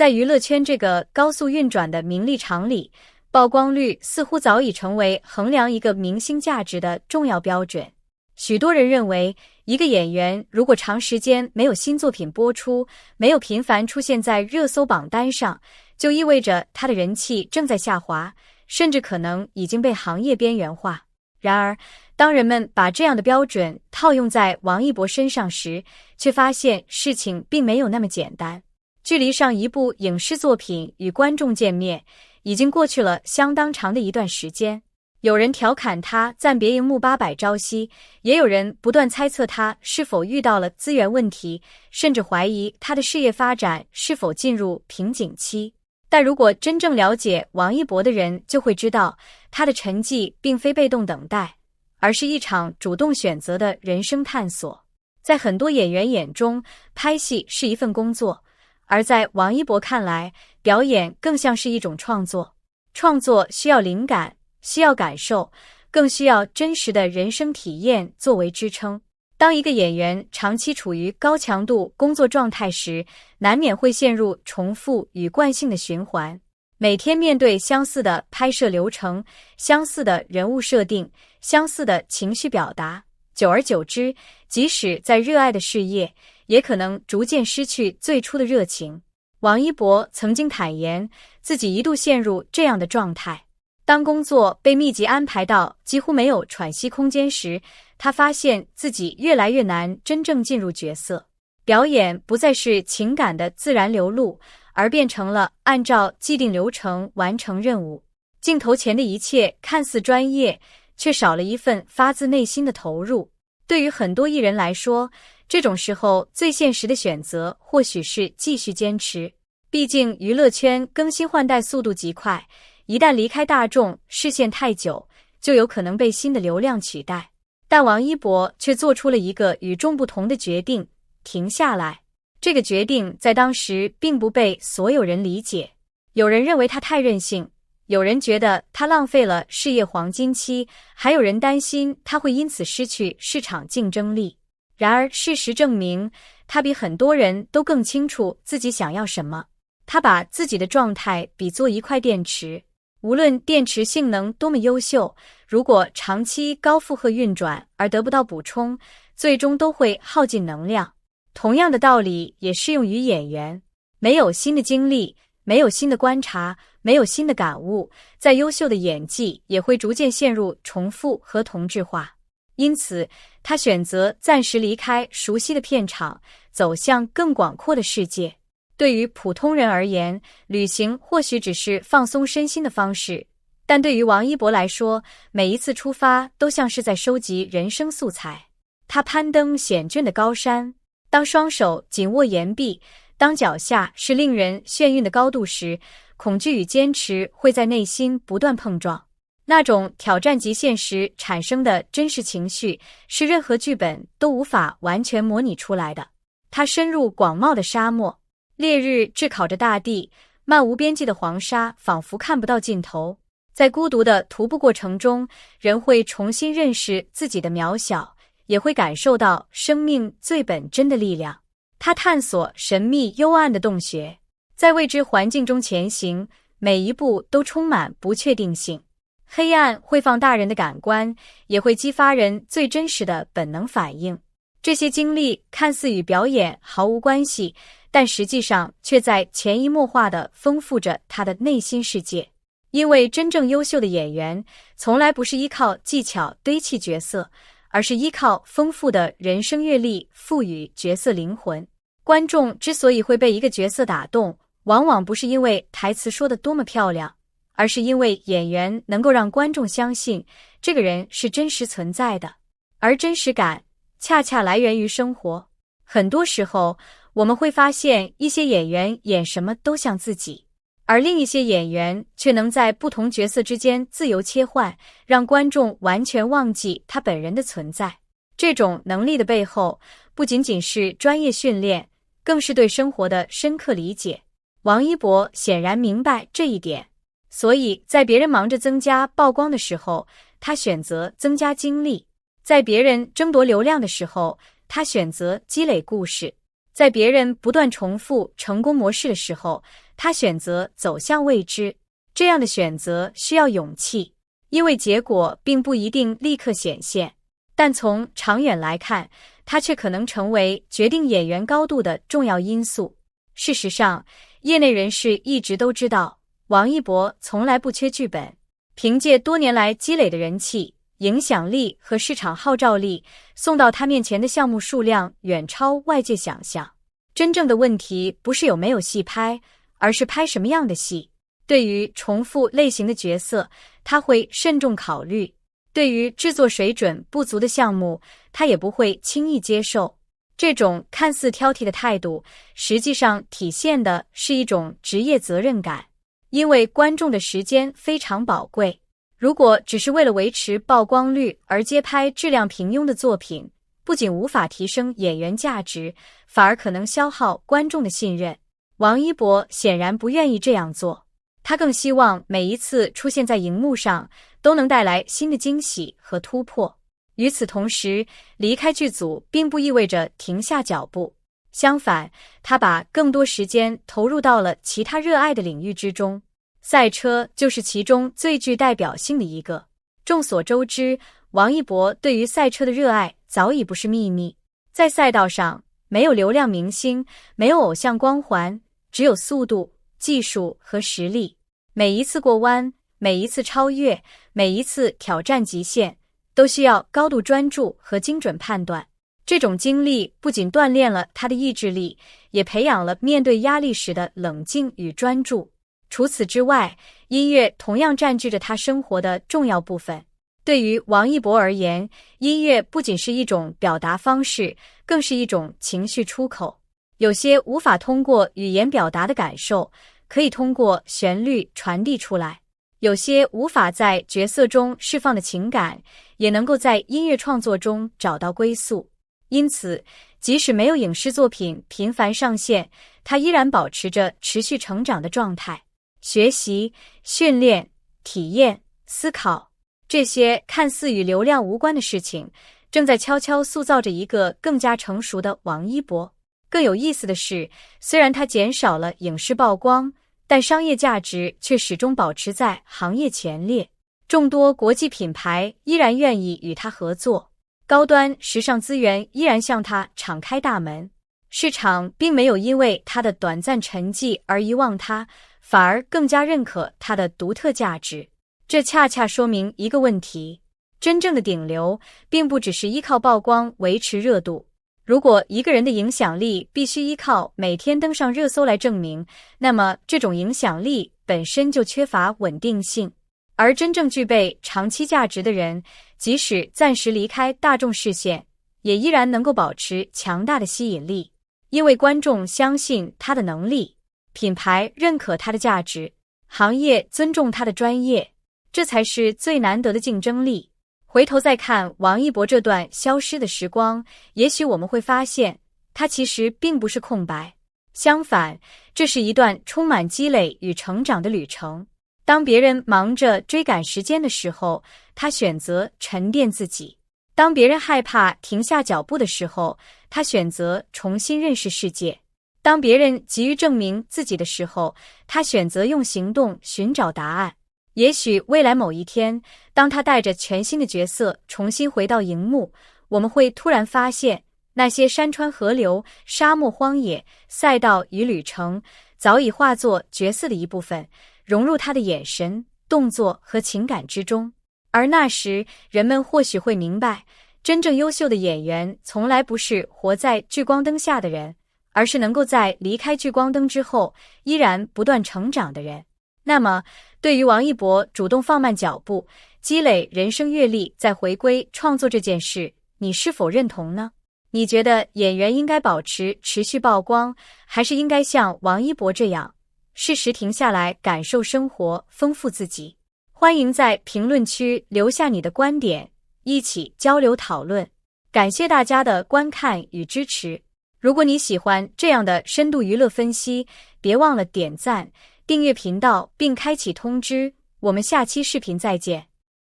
在娱乐圈这个高速运转的名利场里，曝光率似乎早已成为衡量一个明星价值的重要标准。许多人认为，一个演员如果长时间没有新作品播出，没有频繁出现在热搜榜单上，就意味着他的人气正在下滑，甚至可能已经被行业边缘化。然而，当人们把这样的标准套用在王一博身上时，却发现事情并没有那么简单。距离上一部影视作品与观众见面，已经过去了相当长的一段时间。有人调侃他暂别荧幕800朝夕，也有人不断猜测他是否遇到了资源问题，甚至怀疑他的事业发展是否进入瓶颈期。但如果真正了解王一博的人就会知道，他的沉寂并非被动等待，而是一场主动选择的人生探索。在很多演员眼中，拍戏是一份工作，而在王一博看来，表演更像是一种创作。创作需要灵感，需要感受，更需要真实的人生体验作为支撑。当一个演员长期处于高强度工作状态时，难免会陷入重复与惯性的循环。每天面对相似的拍摄流程，相似的人物设定，相似的情绪表达，久而久之，即使在热爱的事业，也可能逐渐失去最初的热情。王一博曾经坦言，自己一度陷入这样的状态。当工作被密集安排到几乎没有喘息空间时，他发现自己越来越难真正进入角色。表演不再是情感的自然流露，而变成了按照既定流程完成任务。镜头前的一切看似专业，却少了一份发自内心的投入。对于很多艺人来说，这种时候最现实的选择或许是继续坚持。毕竟娱乐圈更新换代速度极快，一旦离开大众视线太久，就有可能被新的流量取代。但王一博却做出了一个与众不同的决定，停下来。这个决定在当时并不被所有人理解，有人认为他太任性，有人觉得他浪费了事业黄金期，还有人担心他会因此失去市场竞争力。然而事实证明，他比很多人都更清楚自己想要什么。他把自己的状态比作一块电池，无论电池性能多么优秀，如果长期高负荷运转而得不到补充，最终都会耗尽能量。同样的道理也适用于演员，没有新的经历，没有新的观察，没有新的感悟，再优秀的演技也会逐渐陷入重复和同质化。因此，他选择暂时离开熟悉的片场，走向更广阔的世界。对于普通人而言，旅行或许只是放松身心的方式，但对于王一博来说，每一次出发都像是在收集人生素材。他攀登险峻的高山，当双手紧握岩壁，当脚下是令人眩晕的高度时，恐惧与坚持会在内心不断碰撞。那种挑战极限时产生的真实情绪，是任何剧本都无法完全模拟出来的。他深入广袤的沙漠，烈日炙烤着大地，漫无边际的黄沙仿佛看不到尽头。在孤独的徒步过程中，人会重新认识自己的渺小，也会感受到生命最本真的力量。他探索神秘幽暗的洞穴，在未知环境中前行，每一步都充满不确定性。黑暗会放大人的感官，也会激发人最真实的本能反应。这些经历看似与表演毫无关系，但实际上却在潜移默化地丰富着他的内心世界。因为真正优秀的演员，从来不是依靠技巧堆砌角色，而是依靠丰富的人生阅历赋予角色灵魂。观众之所以会被一个角色打动，往往不是因为台词说得多么漂亮，而是因为演员能够让观众相信这个人是真实存在的。而真实感恰恰来源于生活。很多时候，我们会发现一些演员演什么都像自己，而另一些演员却能在不同角色之间自由切换，让观众完全忘记他本人的存在。这种能力的背后，不仅仅是专业训练，更是对生活的深刻理解。王一博显然明白这一点，所以在别人忙着增加曝光的时候，他选择增加精力；在别人争夺流量的时候，他选择积累故事；在别人不断重复成功模式的时候，他选择走向未知。这样的选择需要勇气，因为结果并不一定立刻显现，但从长远来看，它却可能成为决定演员高度的重要因素。事实上，业内人士一直都知道，王一博从来不缺剧本，凭借多年来积累的人气、影响力和市场号召力，送到他面前的项目数量远超外界想象。真正的问题不是有没有戏拍，而是拍什么样的戏。对于重复类型的角色，他会慎重考虑；对于制作水准不足的项目，他也不会轻易接受。这种看似挑剔的态度，实际上体现的是一种职业责任感，因为观众的时间非常宝贵。如果只是为了维持曝光率而接拍质量平庸的作品，不仅无法提升演员价值，反而可能消耗观众的信任。王一博显然不愿意这样做，他更希望每一次出现在荧幕上都能带来新的惊喜和突破。与此同时，离开剧组并不意味着停下脚步，相反，他把更多时间投入到了其他热爱的领域之中。赛车就是其中最具代表性的一个。众所周知，王一博对于赛车的热爱早已不是秘密。在赛道上，没有流量明星，没有偶像光环，只有速度、技术和实力。每一次过弯，每一次超越，每一次挑战极限，都需要高度专注和精准判断。这种经历不仅锻炼了他的意志力，也培养了面对压力时的冷静与专注。除此之外，音乐同样占据着他生活的重要部分。对于王一博而言，音乐不仅是一种表达方式，更是一种情绪出口。有些无法通过语言表达的感受，可以通过旋律传递出来；有些无法在角色中释放的情感，也能够在音乐创作中找到归宿。因此，即使没有影视作品频繁上线，他依然保持着持续成长的状态。学习、训练、体验、思考，这些看似与流量无关的事情，正在悄悄塑造着一个更加成熟的王一博。更有意思的是，虽然他减少了影视曝光，但商业价值却始终保持在行业前列。众多国际品牌依然愿意与他合作，高端时尚资源依然向他敞开大门。市场并没有因为他的短暂沉寂而遗忘他，反而更加认可他的独特价值。这恰恰说明一个问题：真正的顶流并不只是依靠曝光维持热度。如果一个人的影响力必须依靠每天登上热搜来证明，那么这种影响力本身就缺乏稳定性。而真正具备长期价值的人，即使暂时离开大众视线，也依然能够保持强大的吸引力，因为观众相信他的能力，品牌认可他的价值，行业尊重他的专业，这才是最难得的竞争力。回头再看王一博这段消失的时光，也许我们会发现，他其实并不是空白，相反，这是一段充满积累与成长的旅程。当别人忙着追赶时间的时候，他选择沉淀自己；当别人害怕停下脚步的时候，他选择重新认识世界；当别人急于证明自己的时候，他选择用行动寻找答案。也许未来某一天，当他带着全新的角色重新回到荧幕，我们会突然发现，那些山川河流、沙漠荒野、赛道与旅程，早已化作角色的一部分，融入他的眼神、动作和情感之中。而那时，人们或许会明白，真正优秀的演员从来不是活在聚光灯下的人，而是能够在离开聚光灯之后，依然不断成长的人。那么，对于王一博主动放慢脚步，积累人生阅历再回归创作这件事，你是否认同呢？你觉得演员应该保持持续曝光，还是应该像王一博这样，适时停下来感受生活，丰富自己？欢迎在评论区留下你的观点，一起交流讨论。感谢大家的观看与支持。如果你喜欢这样的深度娱乐分析，别忘了点赞、订阅频道并开启通知，我们下期视频再见。